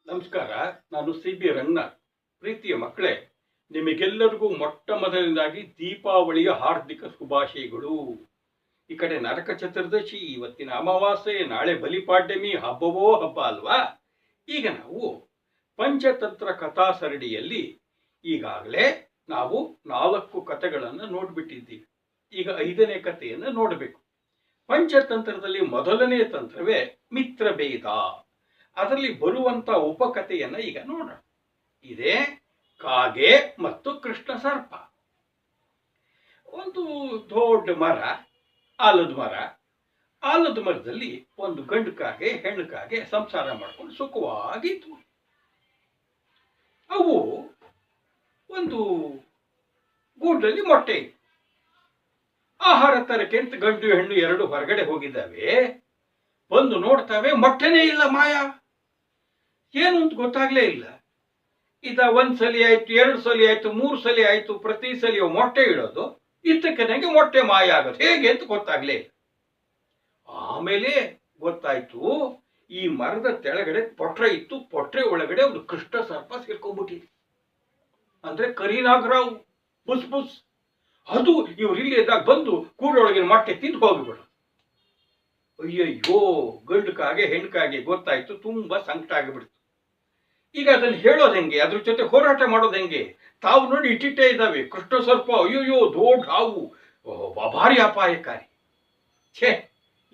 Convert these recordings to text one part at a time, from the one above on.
ನಮಸ್ಕಾರ. ನಾನು ಸಿ.ಬಿ. ರಂಗನಾಥ್. ಪ್ರೀತಿಯ ಮಕ್ಕಳೇ, ನಿಮಗೆಲ್ಲರಿಗೂ ಮೊಟ್ಟ ಮೊದಲನೇದಾಗಿ ದೀಪಾವಳಿಯ ಹಾರ್ದಿಕ ಶುಭಾಶಯಗಳು. ಈ ಕಡೆ ನರಕ ಚತುರ್ದಶಿ, ಇವತ್ತಿನ ಅಮಾವಾಸ್ಯೆ, ನಾಳೆ ಬಲಿಪಾಡ್ಯಮಿ. ಹಬ್ಬವೋ ಹಬ್ಬ ಅಲ್ವಾ? ಈಗ ನಾವು ಪಂಚತಂತ್ರ ಕಥಾ ಸರಣಿಯಲ್ಲಿ ಈಗಾಗಲೇ ನಾವು 4 ಕಥೆಗಳನ್ನು ನೋಡ್ಬಿಟ್ಟಿದ್ದೀವಿ. ಈಗ 5ನೇ ಕಥೆಯನ್ನು ನೋಡಬೇಕು. ಪಂಚತಂತ್ರದಲ್ಲಿ ಮೊದಲನೇ ತಂತ್ರವೇ ಮಿತ್ರಭೇದ. ಅದರಲ್ಲಿ ಬರುವಂತ ಉಪಕಥೆಯನ್ನ ಈಗ ನೋಡೋಣ. ಇದೇ ಕಾಗೆ ಮತ್ತು ಕೃಷ್ಣ ಸರ್ಪ. ಒಂದು ದೊಡ್ಡ ಮರ, ಆಲದ ಮರ. ಆಲದ ಮರದಲ್ಲಿ ಒಂದು ಗಂಡು ಕಾಗೆ ಹೆಣ್ಣು ಕಾಗೆ ಸಂಸಾರ ಮಾಡ್ಕೊಂಡು ಸುಖವಾಗಿತ್ತು. ಅವು ಒಂದು ಗೂಡಲ್ಲಿ ಮೊಟ್ಟೆ ಇತ್ತು. ಆಹಾರ ತರಕ್ಕೆ ಅಂತ ಗಂಡು ಹೆಣ್ಣು ಎರಡು ಹೊರಗಡೆ ಹೋಗಿದ್ದಾವೆ. ಬಂದು ನೋಡ್ತಾವೆ, ಮೊಟ್ಟೆನೇ ಇಲ್ಲ, ಮಾಯ. ಏನು ಅಂತ ಗೊತ್ತಾಗ್ಲೇ ಇಲ್ಲ. ಒಂದ್ ಸಲ ಆಯ್ತು, 2 ಸಲ ಆಯ್ತು, 3 ಸಲ ಆಯ್ತು. ಪ್ರತಿ ಸಲ ಮೊಟ್ಟೆ ಇಡೋದು, ಇದ್ದಕ್ಕೆ ನಂಗೆ ಮೊಟ್ಟೆ ಮಾಯ ಆಗೋದು ಹೇಗೆ ಅಂತ ಗೊತ್ತಾಗ್ಲೇ ಇಲ್ಲ. ಆಮೇಲೆ ಗೊತ್ತಾಯ್ತು, ಈ ಮರದ ತೆಳಗಡೆ ಪೊಟ್ರೆ ಇತ್ತು. ಪೊಟ್ರೆ ಒಳಗಡೆ ಒಂದು ಕೃಷ್ಣ ಸರ್ಪ ಸೇರ್ಕೊಂಡ್ಬಿಟ್ಟಿದೆ. ಅಂದ್ರೆ ಕರಿನಾಗರಾವ್ ಬುಸ್ ಬುಸ್. ಅದು ಇವ್ರು ಇಲ್ಲಿ ಇದ್ದಾಗ ಬಂದು ಕೂಡೊಳಗಿನ ಮೊಟ್ಟೆ ತಿಂದು ಹೋಗಿಬಿಡು. ಅಯ್ಯಯ್ಯೋ, ಗಂಡು ಕಾಗೆ ಹೆಣ್ಣು ಕಾಗೆ ಗೊತ್ತಾಯ್ತು. ತುಂಬಾ ಸಂಕಟ ಆಗಿಬಿಡ್ತು. ಈಗ ಅದನ್ನು ಹೇಳೋದು ಹೆಂಗೆ, ಅದ್ರ ಜೊತೆ ಹೋರಾಟ ಮಾಡೋದು ಹೆಂಗೆ? ತಾವು ನೋಡಿ ಇಟ್ಟಿಟ್ಟೇ ಇದ್ದಾವೆ. ಕೃಷ್ಣ ಸರ್ಪ ಅಯ್ಯೋಯ್ಯೋ ದೊಡ್ಡ ಹಾವು, ಭಾರಿ ಅಪಾಯಕಾರಿ. ಛೇ,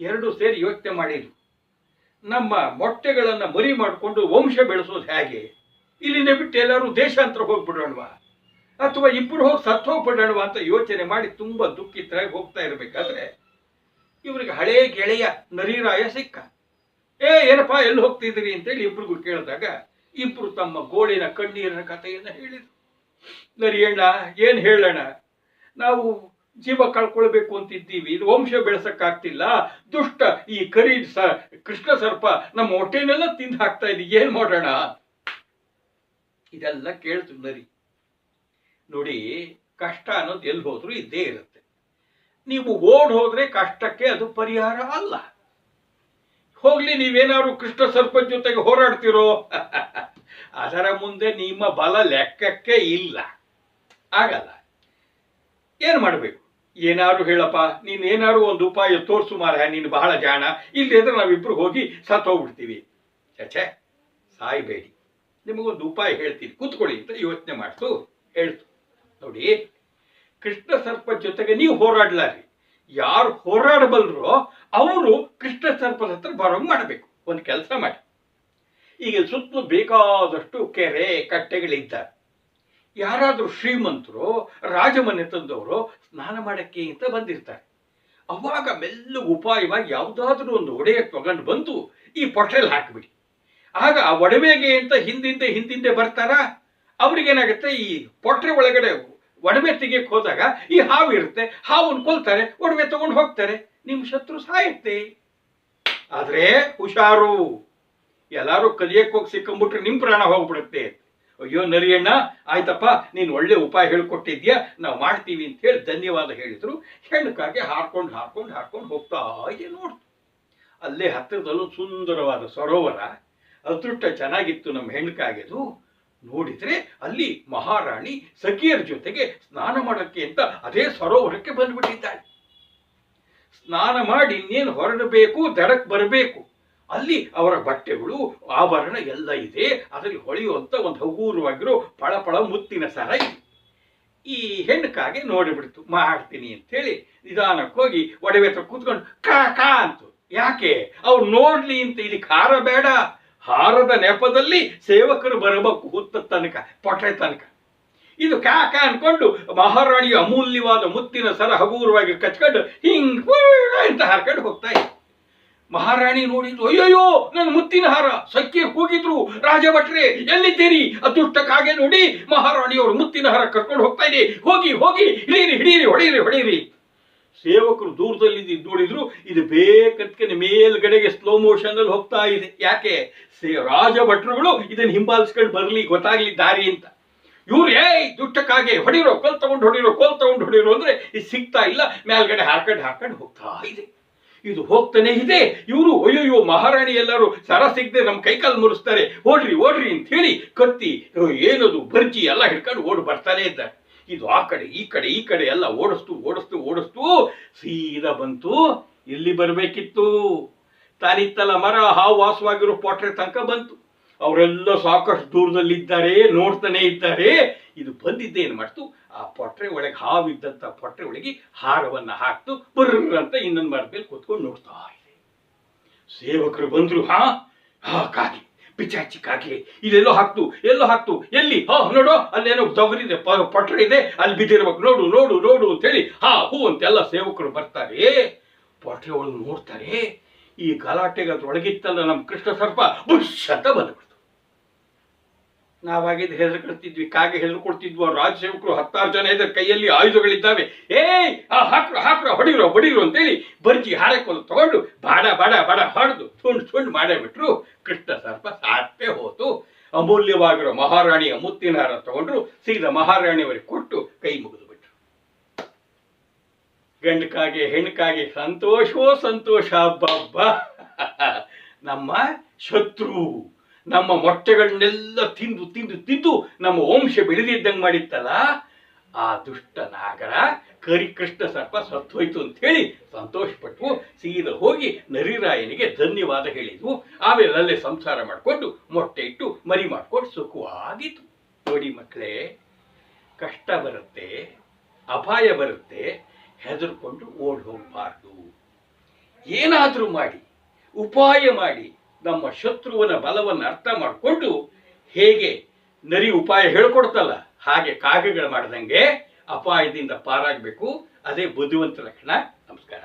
ಎರಡು ಸೇರಿ ಯೋಚನೆ ಮಾಡಿದ್ರು, ನಮ್ಮ ಮೊಟ್ಟೆಗಳನ್ನ ಮರಿ ಮಾಡಿಕೊಂಡು ವಂಶ ಬೆಳೆಸೋದು ಹೇಗೆ? ಇಲ್ಲಿಂದ ಬಿಟ್ಟು ಎಲ್ಲರೂ ದೇಶಾಂತರ ಹೋಗ್ಬಿಡೋಣವಾ, ಅಥವಾ ಇಬ್ಬರು ಹೋಗಿ ಸತ್ತು ಹೋಗ್ಬಿಡೋಣವಾ ಅಂತ ಯೋಚನೆ ಮಾಡಿ ತುಂಬಾ ದುಃಖಿತರಾಗಿ ಹೋಗ್ತಾ ಇರ್ಬೇಕಾದ್ರೆ ಇವ್ರಿಗೆ ಹಳೇ ಗೆಳೆಯ ನರಿರಾಯ ಸಿಕ್ಕ. ಏನಪ್ಪಾ ಎಲ್ಲಿ ಹೋಗ್ತಿದ್ದೀರಿ ಅಂತೇಳಿ ಇಬ್ರಿಗೂ ಕೇಳಿದಾಗ ಇಬ್ರು ತಮ್ಮ ಗೋಳಿನ ಕಣ್ಣೀರಿನ ಕಥೆಯನ್ನ ಹೇಳಿದ್ರು. ನರಿಯಣ್ಣ, ಏನ್ ಹೇಳೋಣ, ನಾವು ಜೀವ ಕಳ್ಕೊಳ್ಬೇಕು ಅಂತಿದ್ದೀವಿ, ಇದು ವಂಶ ಬೆಳೆಸಕ್ಕಾಗ್ತಿಲ್ಲ. ದುಷ್ಟ ಈ ಕೃಷ್ಣ ಸರ್ಪ ನಮ್ಮ ಹೊಟ್ಟೆನೆಲ್ಲ ತಿಂದು ಹಾಕ್ತಾ ಇದೆ, ಏನ್ ಮಾಡೋಣ? ಇದೆಲ್ಲ ಕೇಳ್ತು ನರಿ. ನೋಡಿ, ಕಷ್ಟ ಅನ್ನೋದು ಎಲ್ಲಿ ಹೋದ್ರು ಇದ್ದೇ ಇರುತ್ತೆ. ನೀವು ಓಡ್ ಹೋದ್ರೆ ಕಷ್ಟಕ್ಕೆ ಅದು ಪರಿಹಾರ ಅಲ್ಲ. ಹೋಗ್ಲಿ, ನೀವೇನಾದ್ರು ಕೃಷ್ಣ ಸರ್ಪ ಜೊತೆಗೆ ಹೋರಾಡ್ತಿರೋ, ಅದರ ಮುಂದೆ ನಿಮ್ಮ ಬಲ ಲೆಕ್ಕಕ್ಕೆ ಇಲ್ಲ, ಆಗಲ್ಲ. ಏನ್ ಮಾಡ್ಬೇಕು? ಏನಾರು ಹೇಳಪ್ಪ, ನೀನ್ ಏನಾರು ಒಂದು ಉಪಾಯ ತೋರ್ಸು ಮಾರ, ನೀನು ಬಹಳ ಜಾಣ. ಇಲ್ಲದ್ರೆ ನಾವಿಬ್ರು ಹೋಗಿ ಸತ್ತೋಗ್ಬಿಡ್ತೀವಿ. ಛೇ, ಸಾಯ್ಬೇಡಿ, ನಿಮಗೊಂದು ಉಪಾಯ ಹೇಳ್ತೀನಿ, ಕೂತ್ಕೊಳ್ಳಿ ಅಂತ ಯೋಚನೆ ಮಾಡ್ತು ಹೇಳ್ತು. ನೋಡಿ, ಕೃಷ್ಣ ಸರ್ಪ ಜೊತೆಗೆ ನೀವು ಹೋರಾಡ್ಲಾರಿ. ಯಾರು ಹೋರಾಡಬಲ್ರೋ ಅವರು ಕೃಷ್ಣ ಸರ್ಪದ ಹತ್ರ ಬರೋಂಗ್ ಮಾಡಬೇಕು. ಒಂದು ಕೆಲಸ ಮಾಡಿ, ಈಗ ಸುತ್ತಲೂ ಬೇಕಾದಷ್ಟು ಕೆರೆ ಕಟ್ಟೆಗಳಿದ್ದಾರೆ. ಯಾರಾದ್ರೂ ಶ್ರೀಮಂತರು, ರಾಜಮನೆ ತಂದವರು ಸ್ನಾನ ಮಾಡಕ್ಕೆ ಅಂತ ಬಂದಿರ್ತಾರೆ. ಅವಾಗ ಮೆಲ್ಲ ಉಪಾಯವಾಗಿ ಯಾವುದಾದ್ರೂ ಒಂದು ಒಡೆಯ ತಗೊಂಡು ಬಂದು ಈ ಪೊಟ್ಟೆಲ್ ಹಾಕಿಬಿಡಿ. ಆಗ ಆ ಒಡವೆಗೆ ಅಂತ ಹಿಂದಿಂದೆ ಬರ್ತಾರ. ಅವ್ರಿಗೇನಾಗುತ್ತೆ, ಈ ಪೊಟ್ರೆ ಒಳಗಡೆ ಒಡವೆ ತೆಗಿಯಕ್ಕೆ ಹೋದಾಗ ಈ ಹಾವು ಇರುತ್ತೆ, ಹಾವನ್ನು ಕೊಲ್ತಾರೆ, ಒಡವೆ ತಗೊಂಡು ಹೋಗ್ತಾರೆ, ನಿಮ್ ಶತ್ರು ಸಾಯುತ್ತೆ. ಆದ್ರೆ ಹುಷಾರು, ಎಲ್ಲಾರು ಕಲಿಯಕ್ಕೆ ಹೋಗಿ ಸಿಕ್ಕೊಂಡ್ಬಿಟ್ರೆ ನಿಮ್ ಪ್ರಾಣ ಹೋಗ್ಬಿಡುತ್ತೆ. ಅಯ್ಯೋ ನರಿಯಣ್ಣ, ಆಯ್ತಪ್ಪ, ನೀನ್ ಒಳ್ಳೆ ಉಪಾಯ ಹೇಳ್ಕೊಟ್ಟಿದ್ಯಾ, ನಾವು ಮಾಡ್ತೀವಿ ಅಂತ ಹೇಳಿ ಧನ್ಯವಾದ ಹೇಳಿದ್ರು. ಹೆಣ್ಣುಕಾಗೆ ಹಾರ್ಕೊಂಡು ಹೋಗ್ತಾ ಇದೆ. ನೋಡ್ತು, ಅಲ್ಲೇ ಹತ್ತಿರದಲ್ಲೂ ಸುಂದರವಾದ ಸರೋವರ. ಅದೃಷ್ಟ ಚೆನ್ನಾಗಿತ್ತು ನಮ್ಮ ಹೆಣ್ಣುಕಾಗೆದು. ನೋಡಿದ್ರೆ ಅಲ್ಲಿ ಮಹಾರಾಣಿ ಸಖಿಯರ ಜೊತೆಗೆ ಸ್ನಾನ ಮಾಡಕ್ಕೆ ಅಂತ ಅದೇ ಸರೋವರಕ್ಕೆ ಬಂದ್ಬಿಟ್ಟಿದ್ದಾಳೆ. ಸ್ನಾನ ಮಾಡಿ ಇನ್ನೇನು ಹೊರಡಬೇಕು, ದಡಕ್ ಬರಬೇಕು. ಅಲ್ಲಿ ಅವರ ಬಟ್ಟೆಗಳು, ಆಭರಣ ಎಲ್ಲ ಇದೆ. ಅದರಲ್ಲಿ ಹೊಳೆಯುವಂತ ಒಂದು ಹಗೂರವಾಗಿರೋ ಪಳಪಳ ಮುತ್ತಿನ ಸರ ಇದೆ. ಈ ಹೆಣ್ಣುಕಾಗೆ ನೋಡಿಬಿಡ್ತು, ಮಾಡ್ತೀನಿ ಅಂತ ಹೇಳಿ ನಿಧಾನಕ್ಕೆ ಹೋಗಿ ಒಡವೆ ಹತ್ರ ಕೂತ್ಕೊಂಡು ಕಾ ಅಂತು. ಯಾಕೆ? ಅವ್ರು ನೋಡ್ಲಿ ಅಂತ. ಇದಕ್ಕೆ ಹಾರ ಬೇಡ, ಹಾರದ ನೆಪದಲ್ಲಿ ಸೇವಕರು ಬರಬೇಕು ಹುತ್ತ ತನಕ, ಪೊಟ್ರೆ ತನಕ. ಇದು ಕಾ ಅನ್ಕೊಂಡು ಮಹಾರಾಣಿಯ ಅಮೂಲ್ಯವಾದ ಮುತ್ತಿನ ಸರ ಹಗೂರವಾಗಿ ಕಚ್ಕೊಂಡು ಹಿಂಗ್ ಅಂತ ಹಾರ್ಕೊಂಡು ಹೋಗ್ತಾ ಇತ್ತು. ಮಹಾರಾಣಿ ನೋಡಿದ್ರು, ಅಯ್ಯೋಯ್ಯೋ ನನ್ನ ಮುತ್ತಿನ ಹಾರ. ಸಖ್ಯ ಕೂಗಿದ್ರು, ರಾಜ ಭಟ್ರೆ ಎಲ್ಲಿದ್ದೀರಿ? ಅದೃಷ್ಟಕ್ಕಾಗೆ ನೋಡಿ ಮಹಾರಾಣಿಯವರು ಮುತ್ತಿನ ಹಾರ ಕರ್ಕೊಂಡು ಹೋಗ್ತಾ ಇದೆ, ಹೋಗಿ ಹಿಡೀರಿ, ಹೊಡೀರಿ. ಸೇವಕರು ದೂರದಲ್ಲಿ ನೋಡಿದ್ರು, ಇದು ಬೇಕಂತ ಮೇಲ್ಗಡೆಗೆ ಸ್ಲೋ ಮೋಷನ್ ಅಲ್ಲಿ ಹೋಗ್ತಾ ಇದೆ. ಯಾಕೆ? ರಾಜ ಭಟ್ರುಗಳು ಇದನ್ನ ಹಿಂಬಾಲಿಸ್ಕೊಂಡು ಬರ್ಲಿ, ಗೊತ್ತಾಗ್ಲಿ ದಾರಿ ಅಂತ. ಇವ್ರು ದುಷ್ಟಕ್ಕಾಗೆ ಹೊಡಿರೋ, ಕೋಲ್ ತಗೊಂಡು ಹೊಡಿರೋ ಅಂದ್ರೆ ಇದು ಸಿಗ್ತಾ ಇಲ್ಲ. ಮೇಲ್ಗಡೆ ಹಾರ್ಕೊಂಡು ಹೋಗ್ತಾ ಇದೆ. ಇದು ಹೋಗ್ತಾನೆ ಇದೆ. ಇವರು ಅಯ್ಯೋ ಮಹಾರಾಣಿ ಎಲ್ಲರೂ ಸರ ಸಿಗದೆ ನಮ್ಮ ಕೈಕಾಲು ಮುರಿಸ್ತಾರೆ, ಓಡ್ರಿ ಓಡ್ರಿ ಅಂತ ಹೇಳಿ ಕತ್ತಿ ಏನದು ಬರ್ಜಿ ಎಲ್ಲ ಹಿಡ್ಕೊಂಡು ಓಡ್ ಬರ್ತಾನೆ ಇದ್ದಾರೆ. ಇದು ಆ ಕಡೆ ಈ ಕಡೆ ಈ ಕಡೆ ಎಲ್ಲ ಓಡಿಸ್ತು ಓಡಿಸ್ತು ಓಡಿಸ್ತು ಸೀದಾ ಬಂತು ಇಲ್ಲಿ ಬರಬೇಕಿತ್ತು. ತಾನಿತ್ತಲ್ಲ ಮರ ಹಾವು ವಾಸವಾಗಿರೋ ಪೊಟ್ರೆ ತನಕ ಬಂತು. ಅವರೆಲ್ಲ ಸಾಕಷ್ಟು ದೂರದಲ್ಲಿದ್ದಾರೆ, ನೋಡ್ತಾನೆ ಇದ್ದಾರೆ. ಇದು ಬಂದಿದ್ದೆ ಏನ್ ಮಾಡ್ತು, ಆ ಪೊಟ್ರೆ ಒಳಗೆ ಹಾವಿದ್ದಂತ ಪೊಟ್ರೆ ಒಳಗೆ ಹಾರವನ್ನ ಹಾಕ್ತು. ಬರ್ರ ಅಂತ ಇನ್ನೊಂದು ಮರದ ಮೇಲೆ ಕೂತ್ಕೊಂಡು ನೋಡ್ತಾ ಇದೆ. ಸೇವಕರು ಬಂದ್ರು. ಹಾ ಕಾಗೆ ಪಿಚಾಚಿ ಕಾಗೆ ಇದೆಲ್ಲೋ ಹಾಕ್ತು, ಎಲ್ಲೋ ಹಾಕ್ತು, ಎಲ್ಲಿ? ನೋಡೋ ಅಲ್ಲೇನೋ ತೊಗರಿದೆ, ಪೊಟ್ರೆ ಇದೆ, ಅಲ್ಲಿ ಬಿದ್ದಿರ್ಬೇಕು, ನೋಡು ನೋಡು ನೋಡು ಅಂತ ಹೇಳಿ ಹೂ ಅಂತೆಲ್ಲ ಸೇವಕರು ಬರ್ತಾರೆ. ಪೊಟ್ರೆ ಒಳಗೆ ನೋಡ್ತಾರೆ. ಈ ಗಲಾಟೆಗೆ ಅದ್ರೊಳಗಿತ್ತಲ್ಲ ನಮ್ಮ ಕೃಷ್ಣ ಸರ್ಪ ಬುಷ್ ಅಂತ ಬಂದ್ಬಿಡ್ತು. ನಾವಾಗಿದ್ದು ಹೆದರ್ಕೊಳ್ತಿದ್ವಿ, ಕಾಗೆ ಹೆದರ್ಕೊಡ್ತಿದ್ವು. ರಾಜಸೇವಕರು 10 ಜನ ಇದ್ದಾರೆ, ಕೈಯಲ್ಲಿ ಆಯುಧಗಳಿದ್ದಾವೆ. ಹಾಕ್ರ ಹೊಡಿರೋ ಬಡಿರೋ ಅಂತೇಳಿ ಬರ್ಜಿ ಹಾರಕ್ಕೊಂದು ತಗೊಂಡು ಬಾಡ ಬಾಡ ಬಾಡ ಹೊಡೆದು ಸುಂಡು ಮಾಡೇ ಬಿಟ್ರು. ಕೃಷ್ಣ ಸರ್ಪ ಸಾಟೆ ಹೋತು. ಅಮೂಲ್ಯವಾಗಿರೋ ಮಹಾರಾಣಿಯ ಮುತ್ತಿನ ಹಾರ ತಗೊಂಡ್ರು. ಸೀದಾ ಮಹಾರಾಣಿಯವರಿಗೆ ಕೊಟ್ಟು ಕೈ ಮುಗಿದು ಬಿಟ್ರು. ಗಂಡಕಾಗೆ ಹೆಣ್ಕಾಗೆ ಸಂತೋಷವೋ ಸಂತೋಷ. ಹಬ್ಬ ನಮ್ಮ ಶತ್ರು ನಮ್ಮ ಮೊಟ್ಟೆಗಳನ್ನೆಲ್ಲ ತಿಂದು ತಿಂದು ತಿಂದು ನಮ್ಮ ವಂಶ ಬೆಳೆದಿದ್ದಂಗೆ ಮಾಡಿತ್ತಲ್ಲ, ಆ ದುಷ್ಟ ನಾಗರ ಕೃಷ್ಣ ಸರ್ಪ ಸತ್ತೋಯ್ತು ಅಂತ ಹೇಳಿ ಸಂತೋಷಪಟ್ಟು ಸೀದಾ ಹೋಗಿ ನರಿರಾಯನಿಗೆ ಧನ್ಯವಾದ ಹೇಳಿದ್ವು. ಆಮೇಲೆ ಅಲ್ಲೇ ಸಂಸಾರ ಮಾಡಿಕೊಂಡು ಮೊಟ್ಟೆ ಇಟ್ಟು ಮರಿ ಮಾಡ್ಕೊಂಡು ಸುಖವಾಗಿತ್ತು. ನೋಡಿ ಮಕ್ಕಳೇ, ಕಷ್ಟ ಬರುತ್ತೆ, ಅಪಾಯ ಬರುತ್ತೆ, ಹೆದರ್ಕೊಂಡು ಓಡ್ ಹೋಗಬಾರ್ದು. ಏನಾದರೂ ಮಾಡಿ ಉಪಾಯ ಮಾಡಿ ನಮ್ಮ ಶತ್ರುವಿನ ಬಲವನ್ನು ಅರ್ಥ ಮಾಡಿಕೊಂಡು ಹೇಗೆ ನರಿ ಉಪಾಯ ಹೇಳ್ಕೊಡ್ತಲ್ಲ ಹಾಗೆ ಕಾಗೆಗಳು ಮಾಡ್ದಂಗೆ ಅಪಾಯದಿಂದ ಪಾರಾಗಬೇಕು. ಅದೇ ಬುದ್ಧಿವಂತ ಲಕ್ಷಣ. ನಮಸ್ಕಾರ.